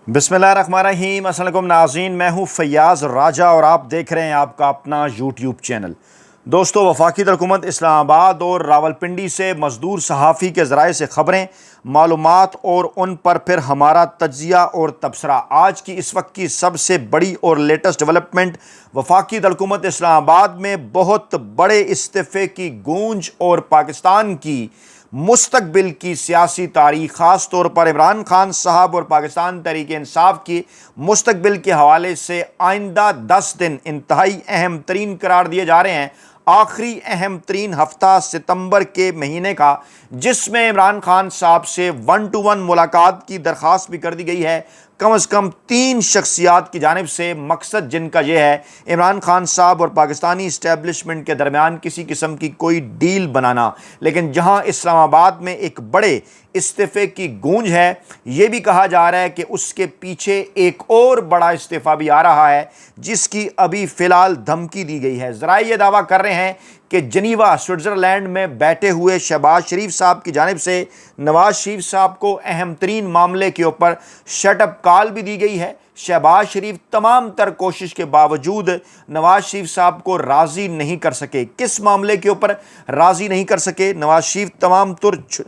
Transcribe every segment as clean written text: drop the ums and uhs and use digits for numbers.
बिस्मिल्लाहिर्रहमानिर्रहीम। अस्सलाम वालेकुम नाज़रीन, मैं हूँ फ़ैयाज़ राजा और आप देख रहे हैं आपका अपना यूट्यूब चैनल। दोस्तों, वफाकी हुकूमत इस्लामाबाद और रावलपिंडी से मज़दूर सहाफ़ी के ज़राए से ख़बरें, मालूमात और उन पर फिर हमारा तज्ज़िया और तबसरा। आज की इस वक्त की सबसे बड़ी और लेटेस्ट डेवलपमेंट, वफाकी हुकूमत इस्लामाबाद में बहुत बड़े इस्तीफ़े की गूंज और पाकिस्तान की मुस्तकबिल की सियासी तारीख, ख़ास तौर पर इमरान खान साहब और पाकिस्तान तहरीक इंसाफ की मुस्तकबिल के हवाले से आइंदा 10 दिन इंतहाई अहम तरीन करार दिए जा रहे हैं। आखिरी अहम तरीन हफ्ता सितंबर के महीने का, जिसमें इमरान खान साहब से 1-to-1 मुलाकात की दरख्वास्त भी कर दी गई है कम अज़ कम 3 शख्सियात की जानिब से। मकसद जिनका यह है इमरान खान साहब और पाकिस्तानी इस्टेब्लिशमेंट के दरमियान किसी किस्म की कोई डील बनाना। लेकिन जहां इस्लामाबाद में एक बड़े इस्तीफ़े की गूंज है, यह भी कहा जा रहा है कि उसके पीछे एक और बड़ा इस्तीफ़ा भी आ रहा है जिसकी अभी फ़िलहाल धमकी दी गई है। ज़रा ये दावा कर रहे हैं कि जनीवा स्विट्ज़रलैंड में बैठे हुए शहबाज शरीफ साहब की जानिब से नवाज शरीफ साहब को अहम तरीन मामले के ऊपर शटअप कॉल भी दी गई है। शहबाज शरीफ तमाम तर कोशिश के बावजूद नवाज शरीफ साहब को राज़ी नहीं कर सके। किस मामले के ऊपर राज़ी नहीं कर सके? नवाज शरीफ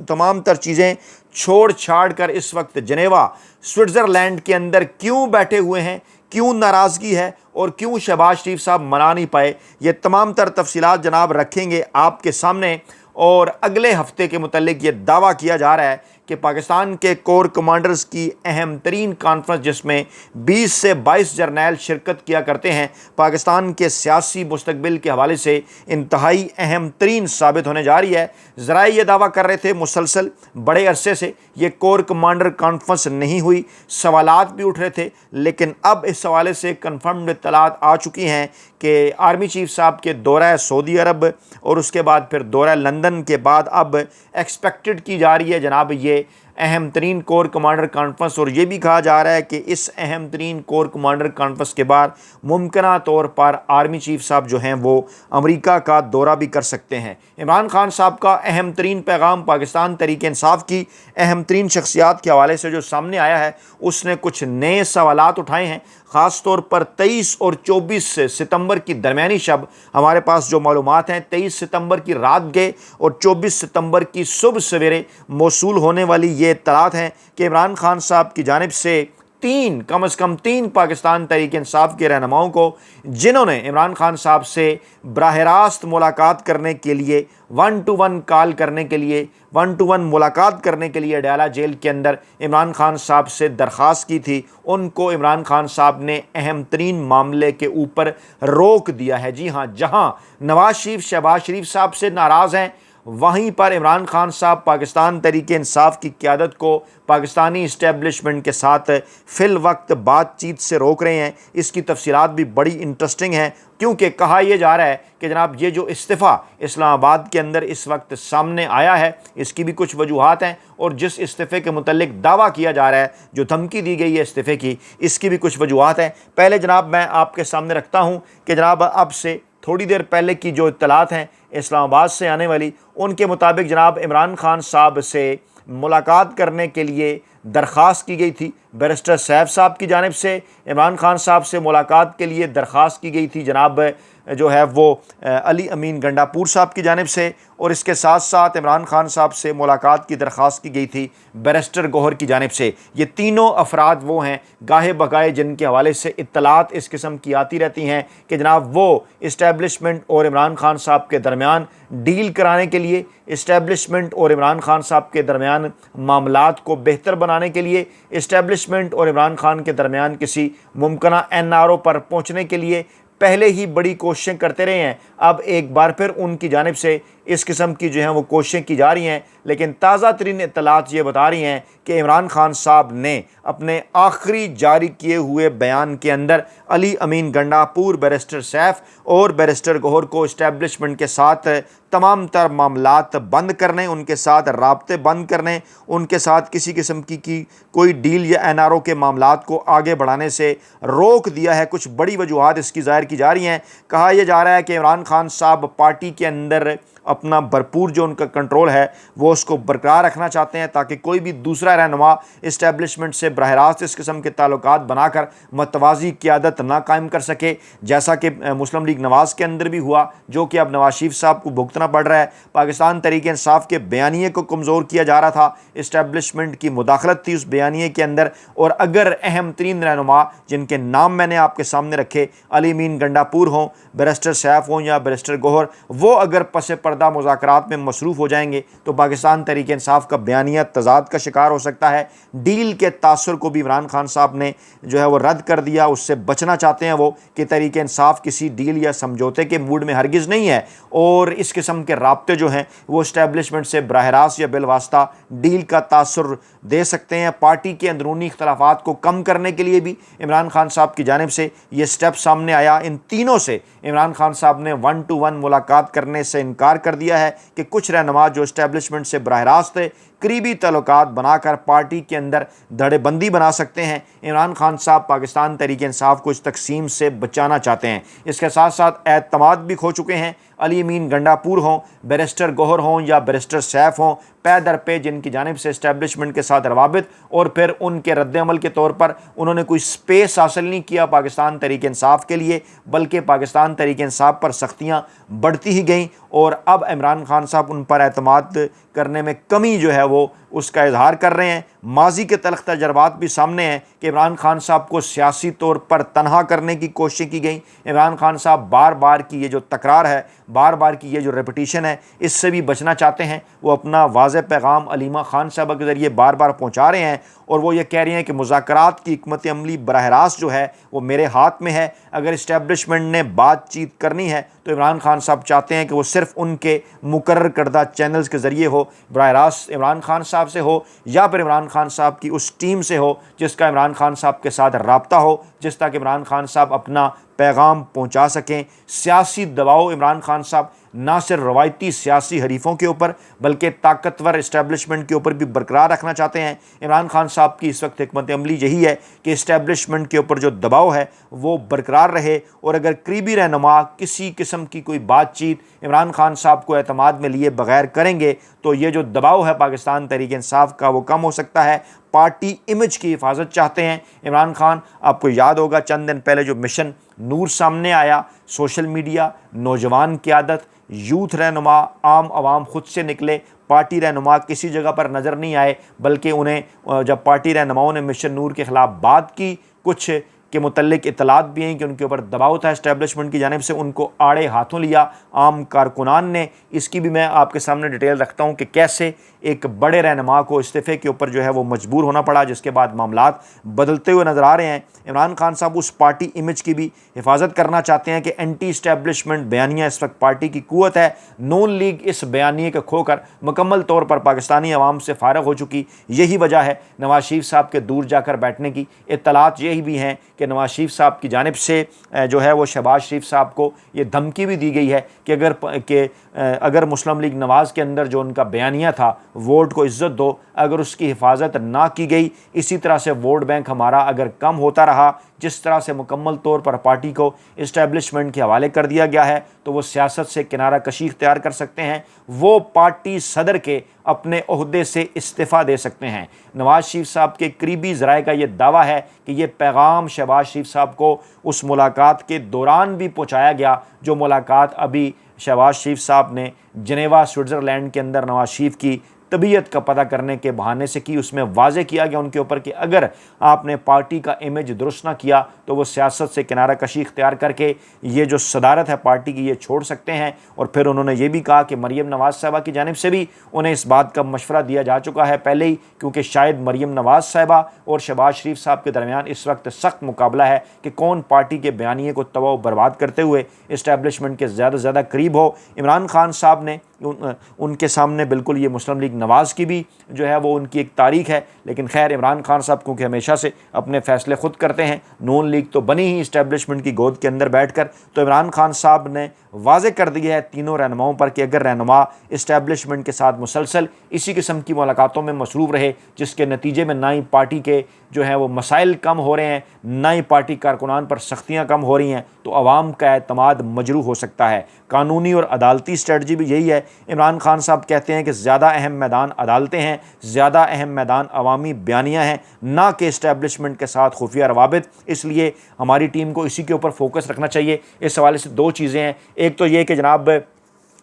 तमाम तर चीज़ें छोड़ छाड़ कर इस वक्त जनेवा स्विट्ज़रलैंड के अंदर क्यों बैठे हुए हैं, क्यों नाराज़गी है और क्यों शहबाज शरीफ साहब मना नहीं पाए, ये तमाम तर तफसीलात जनाब रखेंगे आपके सामने। और अगले हफ्ते के मुतल्लिक ये दावा किया जा रहा है कि पाकिस्तान के कोर कमांडर्स की अहम तरीन कॉन्फ्रेंस, जिसमें 20 से 22 जर्नैल शिरकत किया करते हैं, पाकिस्तान के सियासी मुस्तकबिल के हवाले से इंतहाई अहम तरीन साबित होने जा रही है। ज़रा ये दावा कर रहे थे मुसलसल बड़े अरसे से ये कोर कमांडर कॉन्फ्रेंस नहीं हुई, सवालात भी उठ रहे थे, लेकिन अब इस हवाले से कन्फर्म्ड इत्तलात आ चुकी हैं कि आर्मी चीफ साहब के दौरा सऊदी अरब और उसके बाद फिर दौरा लंदन के बाद अब एक्सपेक्टेड की जा रही है जनाब ये अहम तरीन कोर कमांडर कॉन्फ्रेंस। और ये भी कहा जा रहा है कि इस अहम तरीन कोर कमांडर कॉन्फ्रेंस के बाद मुमकिना तौर पर आर्मी चीफ साहब जो हैं वो अमेरिका का दौरा भी कर सकते हैं। इमरान खान साहब का अहम तरीन पैगाम पाकिस्तान तहरीक इंसाफ की अहम तरीन शख्सियात के हवाले से जो सामने आया है, उसने कुछ नए सवालात उठाए हैं। ख़ास तौर पर 23 और 24 सितंबर की दरमियानी शब हमारे पास जो मालूमात हैं, 23 सितंबर की रात गए और 24 सितंबर की सुबह सवेरे मौसूल होने वाली ये इत्तलात हैं कि इमरान खान साहब की जानिब से कम अज़ कम तीन पाकिस्तान तहरीक इंसाफ के रहनुमाओं को, जिन्होंने इमरान खान साहब से बराह रास्त मुलाकात करने के लिए 1-to-1 कॉल करने के लिए 1-to-1 मुलाकात करने के लिए अडयाला जेल के अंदर इमरान खान साहब से दरख्वास्त की थी, उनको इमरान खान साहब ने अहम तरीन मामले के ऊपर रोक दिया है। जी हाँ, जहाँ नवाज शरीफ शहबाज शरीफ साहब से नाराज़ हैं, वहीं पर इमरान खान साहब पाकिस्तान तहरीक इंसाफ की क़यादत को पाकिस्तानी इस्टेब्लिशमेंट के साथ फ़िल वक्त बातचीत से रोक रहे हैं। इसकी तफसीलात भी बड़ी इंटरेस्टिंग हैं, क्योंकि कहा यह जा रहा है कि जनाब ये जो इस्तीफ़ा इस्लामाबाद के अंदर इस वक्त सामने आया है, इसकी भी कुछ वजूहात हैं, और जिस इस्तीफ़े के मुतल्लिक दावा किया जा रहा है, जो धमकी दी गई है इस्तीफ़े की, इसकी भी कुछ वजूहात हैं। पहले जनाब मैं आपके सामने रखता हूँ कि जनाब अब से थोड़ी देर पहले की जो इत्तलात हैं इस्लामाबाद से आने वाली, उनके मुताबिक जनाब इमरान खान साहब से मुलाकात करने के लिए दरख्वास्त की गई थी बैरिस्टर सैफ साहब की जानिब से। इमरान खान साहब से मुलाकात के लिए दरख्वास्त की गई थी जनाब जो है वो अली अमीन गंडापुर साहब की जानिब से, और इसके साथ साथ इमरान खान साहब से मुलाकात की दरख्वास्त की गई थी बैरिस्टर गौहर की जानिब से। ये तीनों अफराद वो हैं गाहे बगाए जिनके हवाले से इत्तलात इस किस्म की आती रहती हैं कि जनाब वो इस्टेब्लिशमेंट और इमरान खान साहब के दरमियान डील कराने के लिए, इस्टेब्लिशमेंट और इमरान खान साहब के दरमियान मामलात को बेहतर बनाने के लिए, इस्टेब्लिशमेंट और इमरान खान के दरमियान किसी मुमकिना NRO पर पहुँचने के लिए पहले ही बड़ी कोशिशें करते रहे हैं। अब एक बार फिर उनकी जानिब से इस किस्म की जो हैं वो कोशिशें की जा रही हैं, लेकिन ताज़ा तरीन इत्तलात ये बता रही हैं कि इमरान खान साहब ने अपने आखिरी जारी किए हुए बयान के अंदर अली अमीन गंडापुर, बैरिस्टर सैफ और बैरिस्टर गौहर को इस्टेब्लिशमेंट के साथ तमाम तर मामलात बंद करने, उनके साथ राब्ते बंद करने, उनके साथ किसी किस्म की कोई डील या NRO के मामलात को आगे बढ़ाने से रोक दिया है। कुछ बड़ी वजूहात इसकी ज़ाहिर की जा रही हैं। कहा यह जा रहा है कि इमरान खान साहब पार्टी के अंदर अपना भरपूर जो उनका कंट्रोल है वो उसको बरकरार रखना चाहते हैं, ताकि कोई भी दूसरा रहनुमा इस्टेब्लिशमेंट से बरह रास्त इस किस्म के ताल्लुकात बनाकर मतवाजी क़यादत ना कायम कर सके, जैसा कि मुस्लिम लीग नवाज़ के अंदर भी हुआ, जो कि अब नवाज शरीफ साहब को भुगतना पड़ रहा है। पाकिस्तान तहरीक इंसाफ के बयानिए को कमज़ोर किया जा रहा था, इस्टेब्लिशमेंट की मुदाखलत थी उस बयानिए के अंदर। और अगर अहम तरीन रहनुमा जिनके नाम मैंने आपके सामने रखे, अली मीन गंडापुर हों, बैरिस्टर सैफ हों या बैरिस्टर गौहर, वो अगर पस पर्दा मुज़ाकरात में मसरूफ़ हो जाएंगे तो पाकिस्तान तहरीक इंसाफ का बयानिया तज़ाद का शिकार हो सकता है। डील के तासुर को भी इमरान खान साहब ने जो है वो रद्द कर दिया, उससे बचना चाहते हैं वो कि तहरीक इंसाफ किसी डील या समझौते के मूड में हरगिज़ नहीं है, और इस किस्म के राब्ते जो हैं वो इस्टेब्लिशमेंट से बराह रास्त या बिलवास्ता डील का तासुर दे सकते हैं। पार्टी के अंदरूनी इख्तलाफात को कम करने के लिए भी इमरान खान साहब की जानिब से ये स्टेप सामने आया। इन तीनों से इमरान खान साहब ने 1-to-1 मुलाकात करने से इनकार कर दिया है कि कुछ रहनुमा जो इस्टेब्लिशमेंट से बराह रास्त करीबी तल्लुकात बनाकर पार्टी के अंदर धड़ेबंदी बना सकते हैं। इमरान खान साहब पाकिस्तान तहरीक इंसाफ को इस तकसीम से बचाना चाहते हैं। इसके साथ साथ एतमाद भी खो चुके हैं। अली मीन गंडापुर हों, बैरिस्टर गौहर हों या बैरिस्टर सैफ हों, पे दर पे जिनकी जानिब से इस्टेब्लिशमेंट के साथ रवाबित और फिर उनके रद्द-ए-अमल के तौर पर उन्होंने कोई स्पेस हासिल नहीं किया पाकिस्तान तहरीक इंसाफ के लिए, बल्कि पाकिस्तान तहरीक इंसाफ पर सख्तियाँ बढ़ती ही गईं। और अब इमरान खान साहब उन पर एतमाद करने में कमी जो है वो उसका इजहार कर रहे हैं। माजी के तल्ख तजर्बात भी सामने हैं कि इमरान खान साहब को सियासी तौर पर तनहा करने की कोशिश की गई। इमरान खान साहब बार बार की ये जो तकरार है, बार बार की ये जो रेपिटेशन है, इससे भी बचना चाहते हैं। वो अपना वाज़ेह पैगाम अलीमा खान साहब के ज़रिए बार बार पहुँचा रहे हैं और वो ये कह रहे हैं कि मुज़ाकरात की हिकमत अमली बराह रास्त जो है वो मेरे हाथ में है। अगर इस्टेब्लिशमेंट ने बातचीत करनी है तो इमरान खान साहब चाहते हैं कि वो सिर्फ उनके मुकर्रर करदा चैनल्स के ज़रिए हो, बराह रास्त इमरान खान साहब से हो या फिर इमरान खान साहब की उस टीम से हो जिसका इमरान खान साहब के साथ राब्ता हो, जिस तक इमरान खान साहब अपना पैगाम पहुंचा सकें। सियासी दबाव इमरान खान साहब ना सिर्फ रवायती सियासी हरीफों के ऊपर बल्कि ताकतवर इस्टेब्लिशमेंट के ऊपर भी बरकरार रखना चाहते हैं। इमरान खान साहब की इस वक्त हिकमत अमली यही है कि इस्टेब्लिशमेंट के ऊपर जो दबाव है वो बरकरार रहे, और अगर करीबी रहनुमा किसी किस्म की कोई बातचीत इमरान खान साहब को एतमाद में लिए बगैर करेंगे तो ये जो दबाव है पाकिस्तान तहरीक इंसाफ का वो कम हो सकता है। पार्टी इमेज की हिफाजत चाहते हैं इमरान खान। आपको याद होगा चंद दिन पहले जो मिशन नूर सामने आया, सोशल मीडिया, नौजवान क़यादत, यूथ रहनुमा, आम आवाम खुद से निकले, पार्टी रहनुमा किसी जगह पर नज़र नहीं आए, बल्कि उन्हें जब पार्टी रहनुमाओं ने मिशन नूर के ख़िलाफ़ बात की, कुछ के मुतल्लिक इतलात भी हैं कि उनके ऊपर दबाव था इस्टेब्लिशमेंट की जानिब से, उनको आड़े हाथों लिया आम कारकुनान ने। इसकी भी मैं आपके सामने डिटेल रखता हूँ कि कैसे एक बड़े रहनुमा को इस्तीफ़े के ऊपर जो है वो मजबूर होना पड़ा, जिसके बाद मामलात बदलते हुए नज़र आ रहे हैं। इमरान खान साहब उस पार्टी इमेज की भी हिफाजत करना चाहते हैं कि एंटी इस्टेब्लिशमेंट बयानिया इस वक्त पार्टी की कुव्वत है। नून लीग इस बयानिए को खोकर मुकम्मल तौर पर पाकिस्तानी अवाम से फारग हो चुकी। यही वजह है नवाज शरीफ साहब के दूर जाकर बैठने की। इत्तलात यही भी हैं कि नवाज शरीफ साहब की जानिब से जो है वो शहबाज शरीफ साहब को ये धमकी भी दी गई है कि अगर मुस्लिम लीग नवाज़ के अंदर जो उनका बयानिया था वोट को इज़्ज़त दो, अगर उसकी हिफाजत ना की गई, इसी तरह से वोट बैंक हमारा अगर कम होता रहा, जिस तरह से मुकम्मल तौर पर पार्टी को इस्टेब्लिशमेंट के हवाले कर दिया गया है, तो वो सियासत से किनारा कशी इख्तियार कर सकते हैं। वो पार्टी सदर के अपने ओहदे से इस्तीफ़ा दे सकते हैं। नवाज शरीफ साहब के करीबी ज़राए का ये दावा है कि ये पैगाम शहबाज शरीफ साहब को उस मुलाकात के दौरान भी पहुँचाया गया, जो मुलाकात अभी शहबाज शरीफ साहब ने जनेवा स्विट्ज़रलैंड के अंदर नवाज शरीफ की तबीयत का पता करने के बहाने से की। उसमें वाज़े किया गया उनके ऊपर कि अगर आपने पार्टी का इमेज दुरुस्त ना किया तो वो सियासत से किनारा कशी इख्तियार करके ये जो सदारत है पार्टी की ये छोड़ सकते हैं। और फिर उन्होंने ये भी कहा कि मरीम नवाज़ साहिबा की जानिब से भी उन्हें इस बात का मशवरा दिया जा चुका है पहले ही, क्योंकि शायद मरीम नवाज़ साहिबा और शहबाज शरीफ साहब के दरमियान इस वक्त सख्त मुकाबला है कि कौन पार्टी के बयानिए को तबाह बर्बाद करते हुए इस्टेब्लिशमेंट के ज़्यादा से ज़्यादा करीब हो। इमरान खान साहब ने उनके सामने बिल्कुल ये मुस्लिम लीग नवाज़ की भी जो है वो उनकी एक तारीख है। लेकिन खैर इमरान खान साहब क्योंकि हमेशा से अपने फ़ैसले ख़ुद करते हैं, नून लीग तो बनी ही इस्टेब्लिशमेंट की गोद के अंदर बैठकर, तो इमरान खान साहब ने वाज़े कर दिया है तीनों रहनुमाओं पर कि अगर रहनुमा इस्टेब्लिशमेंट के साथ मुसलसल इसी किस्म की मुलाकातों में मसरूफ़ रहे, जिसके नतीजे में ना ही पार्टी के जो है वो मसाइल कम हो रहे हैं, ना ही पार्टी कारकुनान पर सख्तियाँ कम हो रही हैं, तो अवाम का एतमाद मजरूह हो सकता है। कानूनी और अदालती स्ट्रेटजी भी यही है। इमरान खान साहब कहते हैं कि ज़्यादा अहम मैदान अदालतें हैं, ज़्यादा अहम मैदान अवामी बयानियाँ हैं, ना कि इस्टेब्लिशमेंट के साथ खुफिया रवाबित। इसलिए हमारी टीम को इसी के ऊपर फोकस रखना चाहिए। इस हवाले से दो चीज़ें हैं। एक तो ये कि जनाब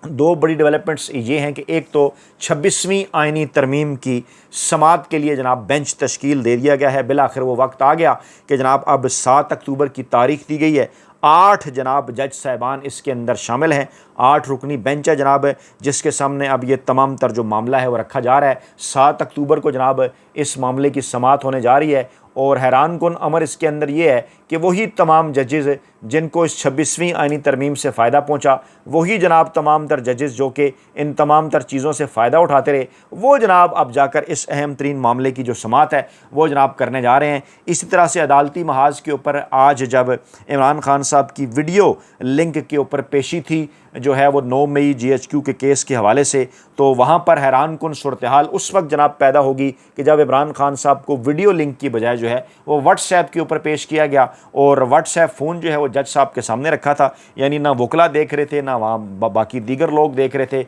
दो बड़ी डेवलपमेंट्स ये हैं कि एक तो 26वीं आइनी तरमीम की समात के लिए जनाब बेंच तश्कील दे दिया गया है। बिलाखिर वो वक्त आ गया कि जनाब अब 7 अक्टूबर की तारीख दी गई है। 8 जनाब जज साहिबान इसके अंदर शामिल हैं। 8 रुकनी बेंच है जनाब, जिसके सामने अब ये तमाम तर जो मामला है वो रखा जा रहा है। 7 अक्टूबर को जनाब इस मामले की समात होने जा रही है। और हैरान कुन अमर इसके अंदर ये है कि वही तमाम जजेज़ जिनको इस 26वीं आइनी तरमीम से फ़ायदा पहुंचा, वही जनाब तमाम तर जजेज़ जो कि इन तमाम तर चीज़ों से फ़ायदा उठाते रहे, वो जनाब अब जाकर इस अहम तरीन मामले की जो समात है वो जनाब करने जा रहे हैं। इसी तरह से अदालती महाज के ऊपर आज जब इमरान खान साहब की वीडियो लिंक के ऊपर पेशी थी जो है वो 9 मई GHQ के केस के हवाले से, तो वहाँ पर हैरान कुन सूरत हाल उस वक्त जनाब पैदा होगी कि जब इमरान खान साहब को वीडियो लिंक की बजाय जो है वो व्हाट्सएप के ऊपर पेश किया गया, और व्हाट्सएप फ़ोन जो है वो जज साहब के सामने रखा था। यानी ना वकला देख रहे थे, ना वहाँ बाकी दीगर लोग देख रहे थे,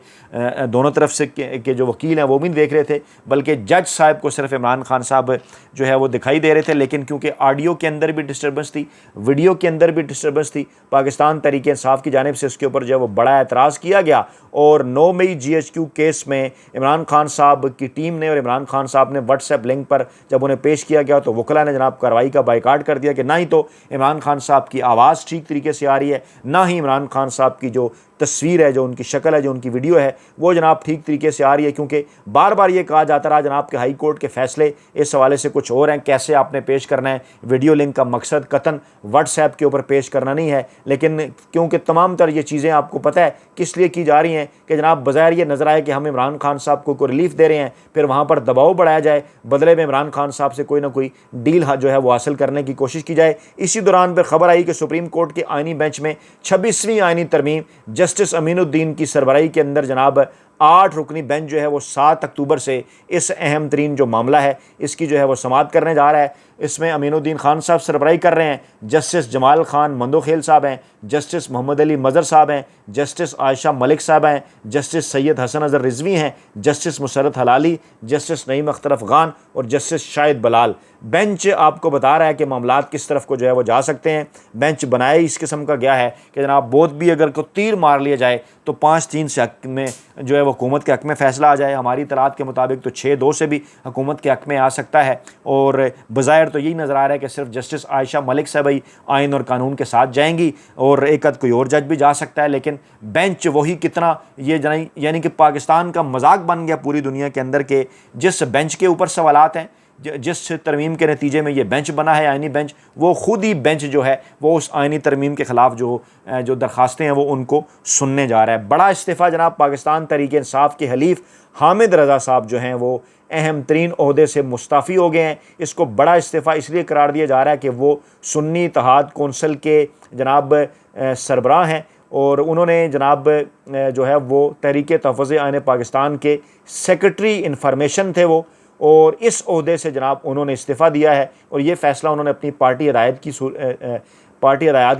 दोनों तरफ से के जो वकील हैं वो भी देख रहे थे, बल्कि जज साहब को सिर्फ इमरान खान साहब जो है वो दिखाई दे रहे थे। लेकिन क्योंकि ऑडियो के अंदर भी डिस्टर्बेंस थी, वीडियो के अंदर भी डिस्टर्बेंस थी, पाकिस्तान तहरीक इंसाफ की जानिब से उसके ऊपर जो है वो बड़ा एतराज़ किया गया। और 9 मई GHQ केस में इमरान खान साहब की टीम ने और इमरान खान साहब ने व्हाट्सएप लिंक पर जब उन्हें पेश किया गया तो वकला ने जनाब कार्रवाई का बाइकाट कर दिया कि ना ही तो इमरान खान साहब की आवाज़ ठीक तरीके से आ रही है, ना ही इमरान खान साहब की जो तस्वीर है, जो उनकी शक्ल है, जो उनकी वीडियो है वो जनाब ठीक तरीके से आ रही है। क्योंकि बार बार ये कहा जाता रहा जनाब कि हाई कोर्ट के फैसले इस हवाले से कुछ और हैं, कैसे आपने पेश करना है। वीडियो लिंक का मकसद कतन व्हाट्सएप के ऊपर पेश करना नहीं है, लेकिन क्योंकि तमाम तर ये चीज़ें आपको पता है किस लिए की जा रही हैं कि जनाब बज़ाहिर ये नज़र आए कि हम इमरान खान साहब को रिलीफ दे रहे हैं, फिर वहाँ पर दबाव बढ़ाया जाए, बदले में इमरान खान साहब से कोई ना कोई डील जो है वो हासिल करने की कोशिश की जाए। इसी दौरान पर खबर आई कि सुप्रीम कोर्ट के आइनी बेंच में 26वीं आइनी तरमीम जस्टिस अमीनुद्दीन की सरबराही के अंदर जनाब 8 रुकनी बेंच जो है वो 7 अक्टूबर से इस अहम तरीन जो मामला है इसकी जो है वो समाअत करने जा रहा है। इसमें अमीनुद्दीन खान साहब सरबराही कर रहे हैं, जस्टिस जमाल खान मंदोखेल साहब हैं, जस्टिस मोहम्मद अली मज़र साहब हैं, जस्टिस आयशा मलिक साहब हैं, जस्टिस सैयद हसन अज़हर रिजवी हैं, जस्टिस मुसरत हलाली, जस्टिस नईम अख्तर अफ़गान और जस्टिस शाहिद बलाल। बेंच आपको बता रहा है कि मामलात किस तरफ को जो है वो जा सकते हैं। बेंच बनाए इस किस्म का गया है कि जनाब बोध भी अगर को तीर मार लिया जाए तो 5-3 से हक में जो है वो हुकूमत के हक में फ़ैसला आ जाए। हमारी इतलात के मुताबिक तो 6-2 से भी हुकूमत के हक में आ सकता है। और बज़ाहिर तो यही नज़र आ रहा है कि सिर्फ जस्टिस आयशा मलिक साहब ही आइन और कानून के साथ जाएंगी और एक आध कोई और जज भी जा सकता है। लेकिन बेंच वही कितना ये यानी कि पाकिस्तान का मजाक बन गया पूरी दुनिया के अंदर के जिस बेंच के ऊपर सवालात हैं, जिस तरमीम के नतीजे में ये बेंच बना है आइनी बेंच, वो खुद ही बेंच जो है वो उस आइनी तरमीम के ख़िलाफ़ जो दरख्वास्तें हैं वो उनको सुनने जा रहा है। बड़ा इस्तीफ़ा जनाब पाकिस्तान तहरीक इंसाफ के हलीफ हामिद रज़ा साहब जो हैं वो अहम तरीन ओहदे से मुस्ताफ़ी हो गए हैं। इसको बड़ा इस्तीफ़ा इसलिए करार दिया जा रहा है कि वो सुन्नी इत्तेहाद कौंसिल के जनाब सरबराह हैं और उन्होंने जनाब जो है वो तहरीक तहफ़्फ़ुज़ आइन पाकिस्तान के सेक्रेटरी इंफॉर्मेशन थे वो, और इस ओहदे से जनाब उन्होंने इस्तीफ़ा दिया है और ये फ़ैसला उन्होंने अपनी पार्टी हदायत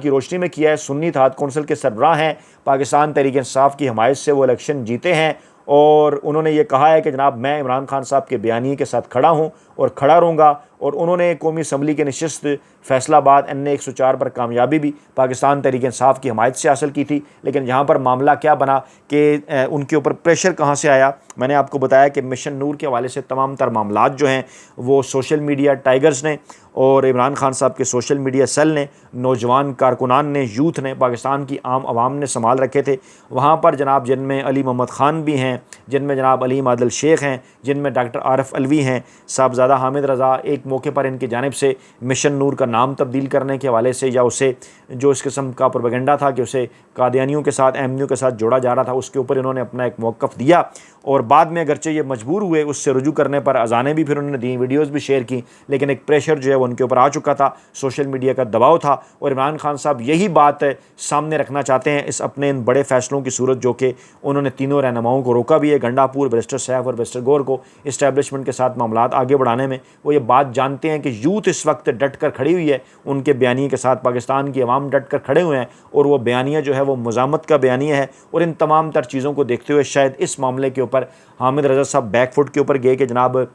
की रोशनी में किया है। सुन्नी इत्तेहाद कौंसिल के सरबराह हैं, पाकिस्तान तहरीक इंसाफ की हमायत से वो इलेक्शन जीते हैं और उन्होंने ये कहा है कि जनाब मैं इमरान खान साहब के बयानी के साथ खड़ा हूँ और खड़ा रहूँगा। और उन्होंने कौमी असम्बली के नशिस्त फैसलाबाद NA 104 पर कामयाबी भी पाकिस्तान तहरीक इंसाफ की हमायत से हासिल की थी। लेकिन यहाँ पर मामला क्या बना कि उनके ऊपर प्रेशर कहाँ से आया। मैंने आपको बताया कि मिशन नूर के हवाले से तमाम तर मामलात जो हैं वो सोशल मीडिया टाइगर्स ने और इमरान खान साहब के सोशल मीडिया सेल ने, नौजवान कारकुनान ने, यूथ ने, पाकिस्तान की आम आवाम ने संभाल रखे थे। वहाँ पर जनाब जिनमें अली मोहम्मद ख़ान भी हैं, जिनमें जनाब अलीम आदिल शेख हैं, जिनमें डॉक्टर आरिफ अलवी हैं, साहबजादा शहजादा हामिद रज़ा एक मौके पर इनकी जानिब से मिशन नूर का नाम तब्दील करने के हवाले से या उसे जो इस किस्म का प्रोपेगेंडा था कि उसे कादियानियों के साथ एमएनयू के साथ जोड़ा जा रहा था, उसके ऊपर इन्होंने अपना एक मौक़िफ़ दिया और बाद में अगरचे ये मजबूर हुए उससे रुजू करने पर अज़ानें भी फिर उन्होंने दी, वीडियोज़ भी शेयर की, लेकिन एक प्रेशर जो है वो उनके ऊपर आ चुका था, सोशल मीडिया का दबाव था और इमरान खान साहब यही बात सामने रखना चाहते हैं इस अपने इन बड़े फैसलों की सूरत जो कि उन्होंने तीनों रहनुमाओं को रोका भी है, गंडापुर, बैरिस्टर सैफ और बैरिस्टर गौर को इस्टेब्लिशमेंट के साथ मामलात आगे बढ़ाने में। वो ये बात जानते हैं कि यूथ इस वक्त डट कर खड़ी हुई है उनके बयानिए के साथ, पाकिस्तान की अवाम डट कर खड़े हुए हैं और वो बयानिया जो है वो मुज़ामत का बयानिया है। और इन तमाम तर चीज़ों को देखते हुए शायद इस मामले के ऊपर हामिद रज़ा साहब बैकफुट के ऊपर गए कि जनाब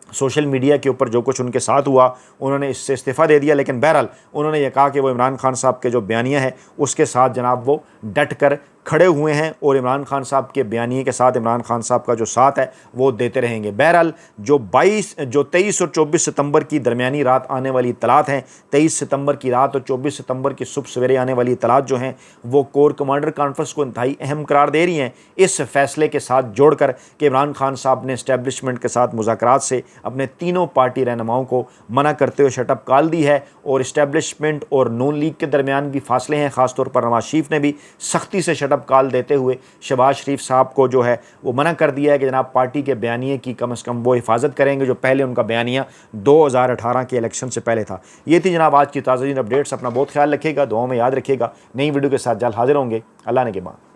सोशल मीडिया के ऊपर जो कुछ उनके साथ हुआ उन्होंने इससे इस्तीफ़ा दे दिया, लेकिन बहरहाल उन्होंने ये कहा कि वो इमरान खान साहब के जो बयानिया है उसके साथ जनाब वो डट कर खड़े हुए हैं और इमरान खान साहब के बयानिए के साथ इमरान खान साहब का जो साथ है वो देते रहेंगे। बहरहाल जो 23 और 24 सितंबर की दरमियानी रात आने वाली इत्तलात हैं, 23 सितंबर की रात और 24 सितंबर की सुबह सवेरे आने वाली इत्तलात जो हैं वो कोर कमांडर कॉन्फ्रेंस को इंतहाई अहम करार दे रही हैं इस फैसले के साथ जोड़कर कि इमरान खान साहब ने इस्टेब्लिशमेंट के साथ मुज़ाकरात से अपने तीनों पार्टी रहनुमाओं को मना करते हुए शटअप कॉल दी है और इस्टेब्लिशमेंट और नून लीग के दरमियान भी फासले हैं। ख़ासतौर पर नवाज शरीफ ने भी सख्ती से शटअप कॉल देते हुए शहबाज शरीफ साहब को जो है वो मना कर दिया है कि जनाब पार्टी के बयानिए की कम से कम वो हिफाजत करेंगे जो पहले उनका बयानिया 2018 के इलेक्शन से पहले था। ये थी जनाब आज की ताज़ा अपडेट्स। अपना बहुत ख्याल रखिएगा, दुआओं में याद रखिएगा। नई वीडियो के साथ जल्द हाजिर होंगे। अल्लाह ने के बाद।